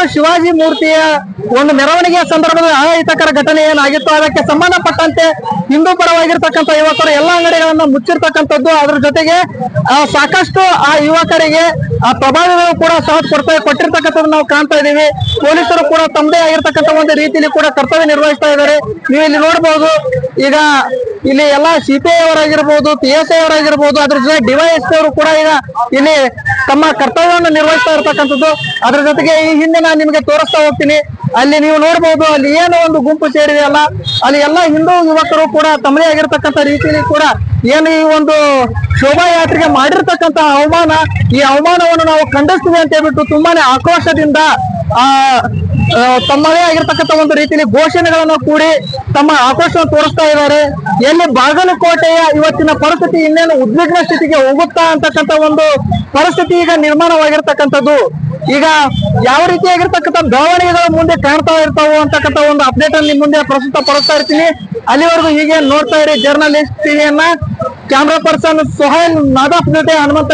ಏನು ಶಿವಾಜಿ ಮೂರ್ತಿಯ ಒಂದು ಮೆರವಣಿಗೆಯ ಸಂದರ್ಭದಲ್ಲಿ ಅಹಿತಕರ ಘಟನೆ ಏನಾಗಿತ್ತು ಅದಕ್ಕೆ ಸಂಬಂಧಪಟ್ಟಂತೆ ಹಿಂದೂ ಪರವಾಗಿರ್ತಕ್ಕಂಥ ಯುವಕರು ಎಲ್ಲಾ ಅಂಗಡಿಗಳನ್ನ ಮುಚ್ಚಿರ್ತಕ್ಕಂಥದ್ದು. ಅದ್ರ ಜೊತೆಗೆ ಸಾಕಷ್ಟು ಆ ಯುವಕರಿಗೆ ಆ ಪ್ರಭಾವಿಗಳು ಕೂಡ ಸಾಥ್ ಕೊಟ್ಟಿರ್ತಕ್ಕಂಥದ್ದು ನಾವು ಕಾಣ್ತಾ ಇದೀವಿ. ಪೊಲೀಸರು ಕೂಡ ತಮ್ಮದೇ ಆಗಿರ್ತಕ್ಕಂಥ ಒಂದು ರೀತಿಯಲ್ಲಿ ಕೂಡ ಕರ್ತವ್ಯ ನಿರ್ವಹಿಸ್ತಾ ಇದ್ದಾರೆ. ನೀವು ಇಲ್ಲಿ ನೋಡಬಹುದು, ಈಗ ಇಲ್ಲಿ ಎಲ್ಲಾ ಸಿಪಿಐ ಅವರಾಗಿರ್ಬೋದು, PSI ಅವರಾಗಿರ್ಬೋದು, ಅದ್ರ ಜೊತೆ DYSP ಅವರು ಕೂಡ ಈಗ ಇಲ್ಲಿ ತಮ್ಮ ಕರ್ತವ್ಯವನ್ನು ನಿರ್ವಹಿಸ್ತಾ ಇರ್ತಕ್ಕಂಥದ್ದು. ಅದ್ರ ಜೊತೆಗೆ ಈ ಹಿಂದೆ ನಾನು ನಿಮಗೆ ತೋರಿಸ್ತಾ ಹೋಗ್ತೀನಿ. ಅಲ್ಲಿ ನೀವು ನೋಡಬಹುದು, ಅಲ್ಲಿ ಏನೋ ಒಂದು ಗುಂಪು ಸೇರಿದೆ ಅಲ್ಲ, ಅಲ್ಲಿ ಎಲ್ಲಾ ಹಿಂದೂ ಯುವಕರು ಕೂಡ ತಮ್ಮದೇ ಆಗಿರ್ತಕ್ಕಂಥ ರೀತಿಯಲ್ಲಿ ಕೂಡ ಏನು ಈ ಒಂದು ಶೋಭಾಯಾತ್ರೆಗೆ ಮಾಡಿರ್ತಕ್ಕಂಥ ಅವಮಾನ, ಈ ಅವಮಾನವನ್ನು ನಾವು ಖಂಡಿಸ್ತೀವಿ ಅಂತ ಹೇಳ್ಬಿಟ್ಟು ತುಂಬಾನೇ ಆಕ್ರೋಶದಿಂದ ತಮ್ಮದೇ ಆಗಿರ್ತಕ್ಕಂಥ ಒಂದು ರೀತಿಯಲ್ಲಿ ಘೋಷಣೆಗಳನ್ನು ಕೂಡಿ ತಮ್ಮ ಆಕ್ರೋಶವನ್ನು ತೋರಿಸ್ತಾ ಇದ್ದಾರೆ. ಎಲ್ಲಿ ಬಾಗಲಕೋಟೆಯ ಇವತ್ತಿನ ಪರಿಸ್ಥಿತಿ ಇನ್ನೇನು ಉದ್ವಿಗ್ನ ಸ್ಥಿತಿಗೆ ಹೋಗುತ್ತಾ ಅಂತಕ್ಕಂಥ ಒಂದು ಪರಿಸ್ಥಿತಿ ಈಗ ನಿರ್ಮಾಣವಾಗಿರ್ತಕ್ಕಂಥದ್ದು. ಈಗ ಯಾವ ರೀತಿಯಾಗಿರ್ತಕ್ಕಂಥ ಬೆಳವಣಿಗೆಗಳು ಮುಂದೆ ಕಾಣ್ತಾ ಇರ್ತಾವು ಅಂತಕ್ಕಂಥ ಒಂದು ಅಪ್ಡೇಟ್ ಅನ್ನು ನಿಮ್ ಮುಂದೆ ಪ್ರಸ್ತುತ ಪಡಿಸ್ತಾ ಇರ್ತೀನಿ. ಅಲ್ಲಿವರೆಗೂ ಹೀಗೆ ನೋಡ್ತಾ ಇರಿ ಜರ್ನಲಿಸ್ಟ್ ಟಿವಿಯನ್ನ. ಕ್ಯಾಮ್ರಾ ಪರ್ಸನ್ ಸುಹೈಲ್ ನಾದಾಫ್ ಜೊತೆ ಹನುಮಂತ